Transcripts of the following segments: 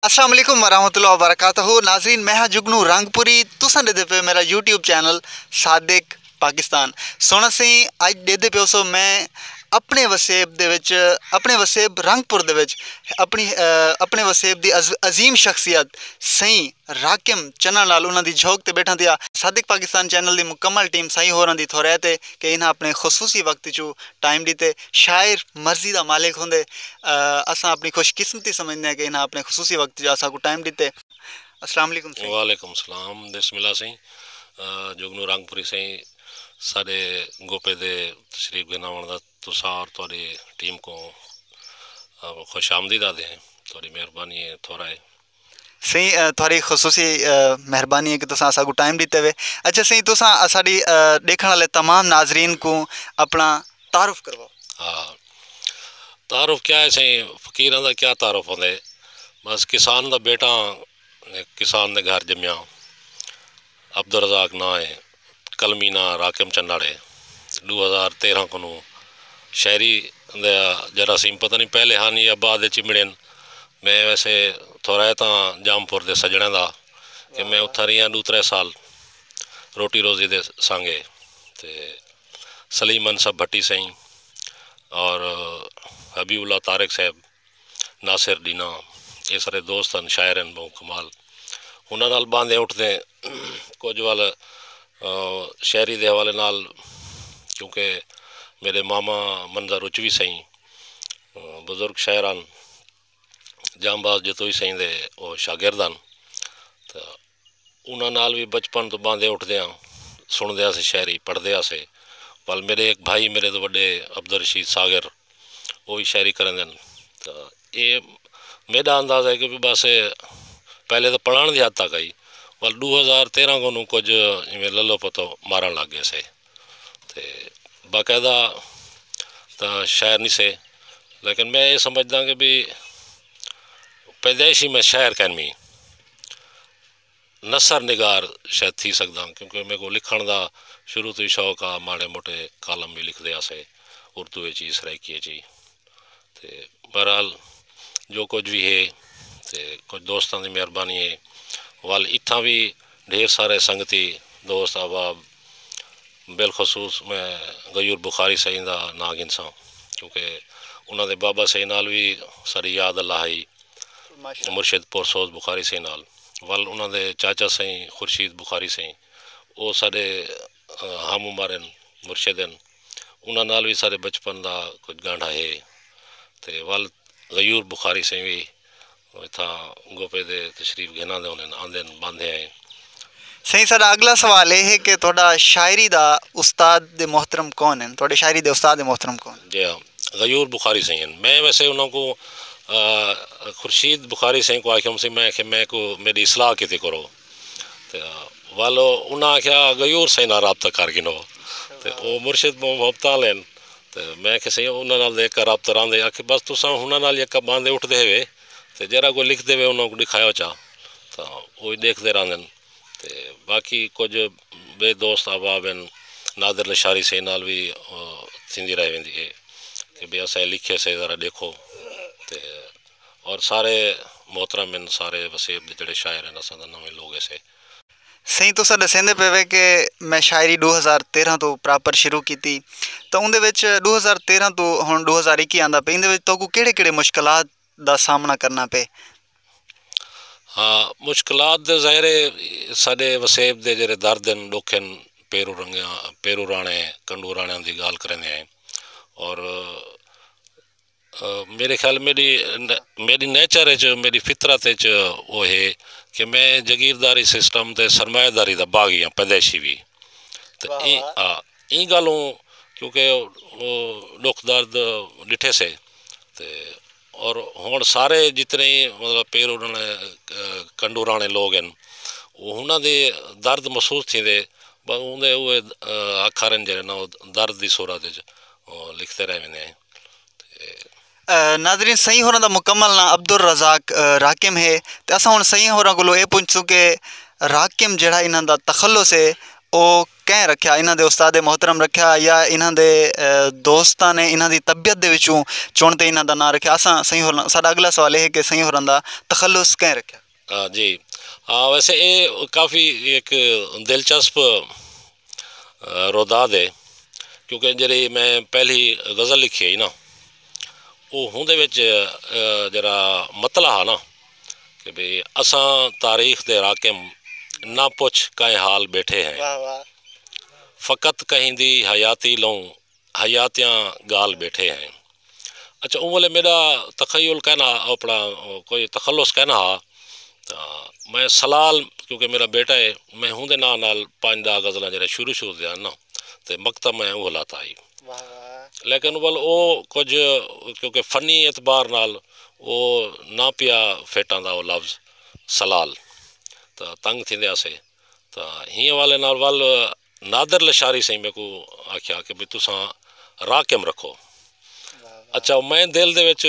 अस्सलाम वालेकुम वरहमतुल्लाहि वबरकातुहू। नाज़रीन, मैं हाँ जुगनू रंगपुरी। तुसां देदे पे मेरा यूट्यूब चैनल सादिक पाकिस्तान। सोना सही अज देदे पे सो मैं अपने वसेब दे विच, अपने वसेब रंगपुर दे विच अपने वसेब दी अजीम शख्सियत सही राकिम चन्ना नाल उन्हां दी झोंक ते बैठा दिया। सादिक पाकिस्तान चैनल दी मुकम्मल टीम सही होरां दी थोड़े ते कि इन्हां अपने खसूसी वक्त चू टाइम दीते। शायर मर्जी दा मालिक होंदे, असां अपनी खुशकिस्मती समझने कि इन्हां अपने खसूसी वक्त च असां को टाइम दीते। अस्सलाम वालेकुम सही। वालेकुम सलाम। बिस्मिल्लाह सही। जुगनू रंगपुरी सही साढ़े गोपे दे तशरीफ गिनावन दा तुसां और तुहाडी टीम को खुश आमदीद आदे हैं। तुहाडी मेहरबानी है थोड़ा है सही थोड़ी खसूसी मेहरबानी है कि तुसां असां को टाइम दीते हुए। अच्छा सही, तुसां साडी देखने वाले तमाम नाजरीन को अपना तारुफ करवाओ। हाँ, तारुफ क्या है सही, फकीरां दा क्या तारुफ होंदे। बस किसान दा बेटा, किसान दे घर जम्या, अब्दुल रज़ाक ना है, कलमी ना राकिम चन्नाड़े। 2013 को शायरी जरासीम पता नहीं पहले हानि या बाद चिमड़न। मैं वैसे थोड़ा तो जामपुर के सजने का कि मैं उत्था रही हाँ 2-3 साल रोटी रोजी दे सांगे। ते सलीम अनसब भट्टी सही और हबीबुल्ला तारिक साहब, नासिर डीना, ये सारे दोस्त हैं, शायर हैं बहुत कमाल। उन्होंने नाल बांधे उठते कुछ वाल शायरी के हवाले नाल, क्योंकि मेरे मामा मंजर रुचवी सही बुजुर्ग शायरान जामबाज जतोई सही दे वो शागिर्दान। तो उन्होंने नाल भी बचपन तो बांधे उठदे सुनदे से शायरी पढ़दे से। पल मेरे एक भाई मेरे तो बड़े अब्दुल रशीद सागर, वो भी शायरी करेंदे। तो ये मेरा अंदाज़ा है कि बस पहले तो पढ़ाने की हद तक आई, पल 2013 को कुछ इवें ललो पतो मारन लग गए से। तो बाकायदा तो शायर नहीं से, लेकिन मैं ये समझदा कि भी पैदाइशी में शायर कहमी नसर निगार शायद थी सकदा, क्योंकि मेरे को लिखण का शुरू तो ही शौक आ। माड़े मोटे कालम भी लिखते आसे उर्दू ची सराइकी ची। तो बहरहाल जो कुछ भी है तो कुछ दोस्तों की मेहरबानी है। वाल इतना भी ढेर सारे संगती दोस्त अहबाब, बिलखसूस मैं गयूर बुखारी सही का ना गिनसा, क्योंकि उन्होंने बाबा सही नाल भी सारी याद अल्लाह आई, मुर्शिद पुरसोज बुखारी सही नाल। वाल उन्होंने चाचा सही खुर्शीद बुखारी सही, वो साढ़े हम उमर मुर्शिद हैं, उन्होंने नाल भी सारे बचपन का कुछ गांढा है। तो वाल गयूर बुखारी सही भी इतना गोपे दे तशरीफ गिना दे उन्हें आंदे बांधे आए। सही, साडा अगला सवाल यह है कि थोड़ा शायरी दा उस्ताद दे मोहतरम कौन है? थोड़े शायरी दे उस्ताद दे मोहतरम कौन? जी हाँ, गयूर बुखारी सही हैं। मैं वैसे उनको खुर्शीद बुखारी सही को आख्या से मैं को मेरी इसलाह की करो। तो वालो उन्हें आख्या गयूर सही ना रबता कर गिनो। तो वो मुर्शिद मोहब्बत लेन। तो मैं कि सही उन्होंने देख कर रबता रहा आखिर बस तुसा उन्होंने एक बांधे उठते हुए तो जरा कोई लिखते हुए उन्होंने दिखाया चा, तो वो देखते रहते। तो बाकी कुछ बे दोस्त अहबाब हैं, नादिर लशारी से नाल भी थी रह वेंदी है कि भाई अस लिखे से ज़रा देखो। तो और सारे मोहतरम हैं, सारे वसेब जड़े शायर हैं असा नवे लोग ऐसे। सही, तुसा दसेंदे पे कि मैं शायरी 2013 तो प्रॉपर शुरू की थी, तो उनदे विच 2013 तो हुण 2021 आंदा पे, इंदे विच तो केड़े मुश्किलात दा सामना करना पे? हाँ, मुश्किलात दे ज़ाहिर साढ़े वसेब दे जेरे दर्द हैं दुख हैं, पेरू राणे कंडू राणियां की गाल करेंदे हैं। और मेरे ख्याल मेरी नेचर मेरी फितरत वो है कि मैं जागीरदारी सिस्टम ते सरमायादारी का बागी हाँ पैदाइशी भी। तो ई गलों क्योंकि वो दुख दर्द डिठे से। तो और हुण सारे जितने मतलब पेरू कंडू राणे लोग हैं उन्होंने दर्द महसूस थींदे उनके उहे अखर जरे ना दर्द की सूरत लिखते रह वेंदे हैं। नाजरीन, सही होना दा मुकम्मल ना अब्दुल रज़ाक राकिम है। तो असां हुण सही होरां कोलों ये पुछसूं कि राकिम जिहड़ा इन्हां दा तखल्लुस है ਉਹ ਕਹਿ ਰੱਖਿਆ, ਇਹਨਾਂ ਦੇ ਉਸਤਾਦ ਮੁਹਤਰਮ ਰੱਖਿਆ ਜਾਂ ਇਹਨਾਂ ਦੇ ਦੋਸਤਾਂ ਨੇ ਇਹਨਾਂ ਦੀ ਤਬੀਅਤ ਦੇ ਵਿੱਚੋਂ ਚੁਣ ਤੇ ਇਹਨਾਂ ਦਾ ਨਾਂ ਰੱਖਿਆ? ਅਸਾਂ ਸਹੀ ਹੋਰਾਂ, ਸਾਡਾ ਅਗਲਾ ਸਵਾਲ ਇਹ ਹੈ ਕਿ ਸਹੀ ਹੋਰਾਂ ਦਾ ਤਖੱਲੁਸ ਕਹਿ ਰੱਖਿਆ? हाँ जी, हाँ वैसे ये काफ़ी एक दिलचस्प रोदाद है, क्योंकि जी मैं पहली गज़ल लिखी है ना, वो उहदे विच जरा मतला हा ना कि भाई असां तारीख दे राकिम ना पुछ कहीं हाल बैठे हैं, फ़कत कहीं दी हयाती लूँ हयातियाँ गाल बैठे हैं। अच्छा, वो बोले मेरा तखय्युल कहना अपना कोई तखल्लुस कहना हा, तो मैं सलाल क्योंकि मेरा बेटा है, मैं उहदे नाल 5-10 गज़लां जेह्ड़े शुरू दे ना तो मकतब मैं वो लाता आई, लेकिन बोल वो कुछ क्योंकि फनी एतबार नाल वो ना पिया फेटां दा वो लफ्ज़ सलाल तो तंग थींदे आसे, तो हिं वाले नाल वल नादर लशारी सही मेरे को आख्या कि भाई तुसां राकिम रखो। अच्छा, मैं दिल दे विच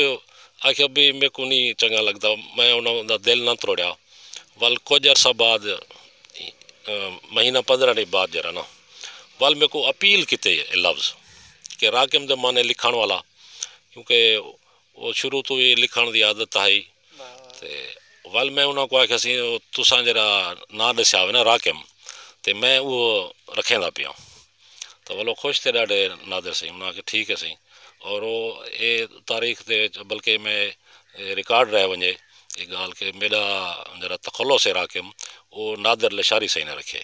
आख्या भी मेरे को नहीं चंगा लगता, मैं उन्होंने दिल ना त्रोड़िया। वल कुछ अरसा बाद महीना 15 दिन बाद जरा ना वल मेरे को अपील किते लफ्ज़ कि राकिम दे माने लिखण वाला, क्योंकि वो शुरू तो ही लिखण की आदत है, तो वल मैं उन्होंने को आख्या सी तुसां जरा ना दस्या ना राकिम, तो मैं वो रखेंदा पिया, तो वो खुश थे ॾाढे नादिर सही, उन्होंने आख्या ठीक है सही। और वो ये तारीख दे बल्कि मैं रिकॉर्ड रह वजे ये गाल के मेरा जरा तखल्लुस है राकिम वो नादिर लशारी सही न रखे।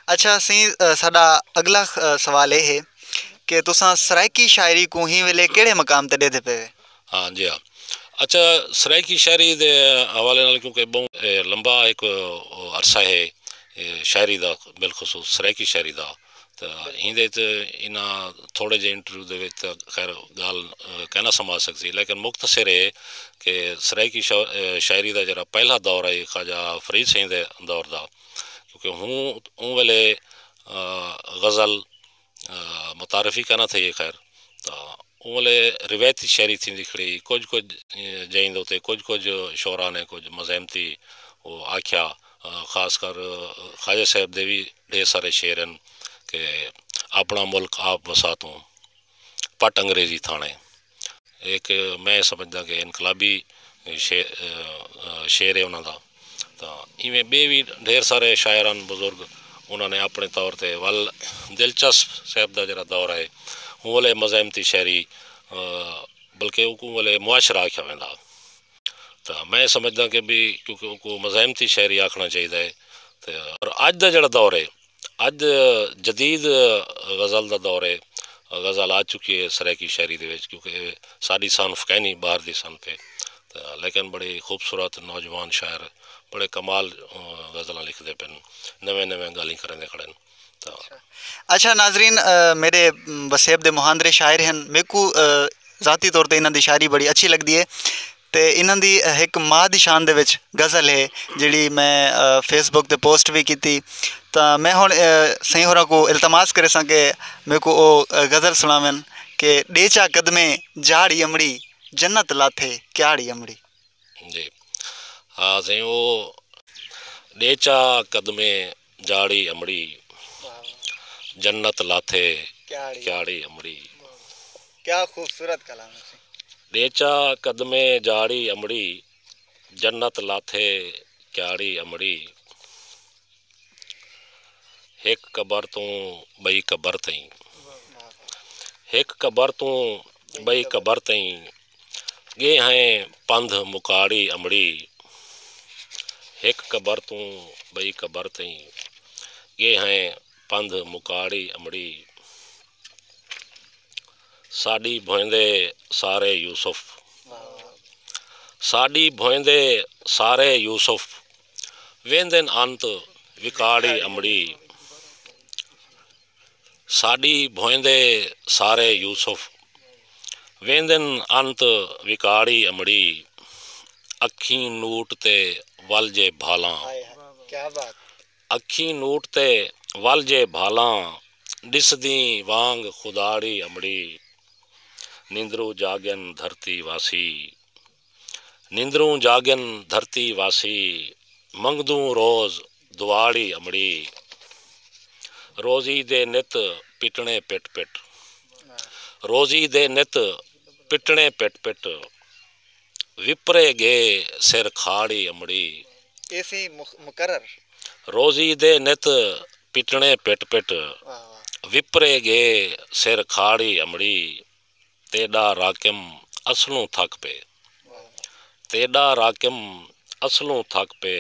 अच्छा सी, साडा अगला सवाल ये है कि तुसां सराइकी शायरी को ही वेले केड़े मकाम ते देते पे? हाँ जी हाँ। अच्छा, सराइकी शायरी दे हवाले नाल क्योंकि बहुत लंबा एक अरसा है शायरी दा, बिलखसूस सराइकी शायरी दा, तो हिंदे इन्ना थोड़े जे इंटरव्यू दे विच खैर गाल कहना संभाल सकती, लेकिन मुख्तसर है कि सराइकी शायरी दा जरा पहला दौर है ख्वाजा फरीद सिंह दे दौर दा, क्योंकि हूँ वेले गज़ल मुतारफ़ी कहना थे खैर, तो उले रिवायती शायरी थी खड़ी, कुछ जईंद उते कुछ शोरा ने कुछ मज़हमती वो आख्या, ख़ासकर ख्वाजा साहब दे भी ढेर सारे शेर हैं कि अपना मुल्क आप वसातों पट अंग्रेज़ी थाने, एक मैं समझदा कि इनकलाबी शेर है उन्होंने, तो इवें बे भी ढेर सारे शायरान बुजुर्ग उन्होंने अपने तौर पर वल दिलचस्प साहब का जरा दौर है हूँ वाले मज़हमती शायरी बल्कि वाले मुआशरा आख्या वेंदा, तो मैं समझदा कि भी क्योंकि उनको मज़हमती शायरी आखना चाहिए। तो और अज का जड़ा दौर है, अज जदीद गज़ल का दौर है, गज़ल आ चुकी है सराइकी शायरी दे विच, क्योंकि साड़ी सनफ कहनी बाहर की सन पे, तो लेकिन बड़ी खूबसूरत नौजवान शायर बड़े कमाल गज़ल लिखते पे, नवे गाली करेंदे खड़े। तो अच्छा नाजरीन, मेरे वसेब दे मुहांदरे शायर हैं, मेरे को ज़ाती तौर पर इन्हों की शायरी बड़ी अच्छी लगती है, तो इन्हों की एक माँ की शान दे विच गज़ल है जिहड़ी मैं फेसबुक ते पोस्ट भी की, तो मैं हुण सही होरां को इल्तमास करे सां कि मेरे को वो गज़ल सुनावन कि डेचा कदमे झाड़ी अमड़ी जन्नत लाथे क्याड़ी अमड़ी। जी हाँ सही, वो डेचा कदमे झाड़ी अमड़ी जन्नत लाथे क्याड़ी अमड़ी, क्या खूबसूरत कलाम है। डेचा कदमे झाड़ी अमड़ी जन्नत लाथे क्याड़ी अमड़ी, एक कबर तू बई कबर तई, एक कबर तू बई कबर तई गे हैं पंध मुकाड़ी अमड़ी, एक कबर तू बई कबर तई गे हैं पंध मुकाड़ी अमड़ी, साड़ी भोंदे सारे यूसुफ, साड़ी भोंदे सारे यूसुफ वेंदन अंत विकाड़ी अमड़ी, साड़ी भोंदे सारे यूसुफ वेंदन अंत विकाड़ी अमड़ी, अखी नूट ते वल जे भाला, क्या बात, अखी नूट ते वल जे भाला दिसदी वांग खुदाड़ी अमड़ी, निंद्रू जागन धरती वासी, निंद्रू जागन धरती वासी मंगदू रोज दुआड़ी अमड़ी, रोज़ी दे नित पिटने पिट पिट, रोज़ी दे नित पिटने पिट पिट, विपरे गे सिर खाड़ी अमड़ी। ऐसी मुकर्रर। रोज़ी दे नित पिटने पिट पिट, विपरे गे सिर खाड़ी अमड़ी, तेडा राकिम असलों थक पे, तेडा राकिम असलों थक पे,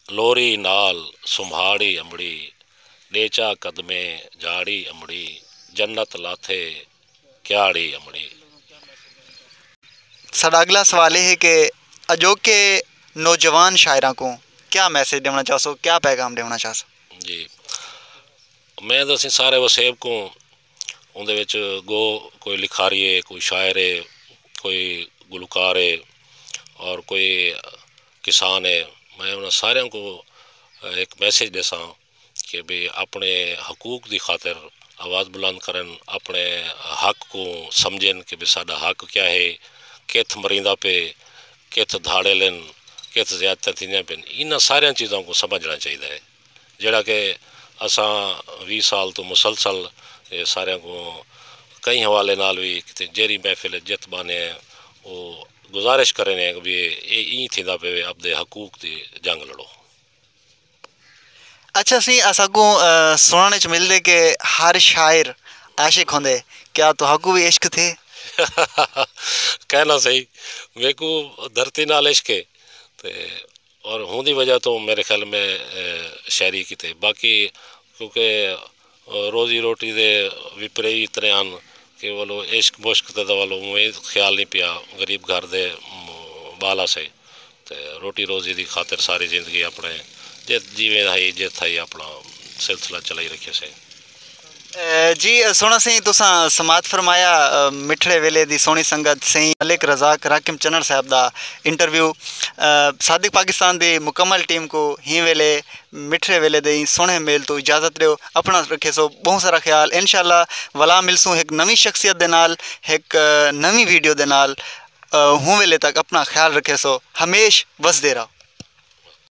लोरी नाल सुम्हाड़ी अमड़ी, डेचा कदमे जाड़ी अमड़ी, जन्नत लाथे क्याड़ी अमड़ी। साडा अगला सवाल ये है कि अजोके नौजवान शायरां को क्या मैसेज देना चाहो, क्या पैगाम देना चाहो? जी, मैं तो सारे वसेब को उनदे विच गो कोई लिखारी है, कोई शायर है, कोई गुलकार है और कोई किसान है। मैं उन्हें सारे को एक मैसेज देसा कि भी अपने हकूक की खातिर आवाज़ बुलंद करन, अपने हक को समझन कि भी साडा हक क्या है, कित मरींदा पे, कित धाड़े लेन, कित ज्यादा थींदियां पेन, इन सारिया चीज़ों को समझना चाहिए है। जड़ा कि असा 20 साल तो मुसलसल सारे को कई हवाले नाल भी कितने जेरी महफिल जित बाने वो गुजारिश करें कि भी ई थींदा पे अपने हकूक की जंग लड़ो। अच्छा सी असा को सुनने च मिलते कि हर शायर आशिक होंदे, क्या तो हकू भी इश्क थे? कहना सही, मेरे को धरती नाल इश्क है और होंदी वजह तो मेरे ख्याल में शायरी की थे। बाकी क्योंकि रोज़ी रोटी दे विपरे ही इतने हैं कि वो इश्क मुश्क तो वालो मुझे ख्याल नहीं पिया, गरीब घर दे बाला से तो रोटी रोज़ी की खातिर सारी जिंदगी अपने जित जीवे है जित है अपना सिलसिला चलाई रखे से। जी सोना सही तुसा समात फरमाया मिठड़े वेले दी सोनी संगत सही मलिक रज़ाक राकिम चन्नड़ साहब दा इंटरव्यू सादिक पाकिस्तान दी मुकम्मल टीम को ही वेले मिठड़े वेले दे सोने मेल तो इजाज़त दो, अपना रखे सो बहुत सारा ख्याल। इंशाल्लाह वला मिलसूँ एक नवी शख्सियत दे नाल, एक नवी वीडियो दे नाल। हूँ वेले तक अपना ख्याल रखे सो, हमेश वसदे रहो।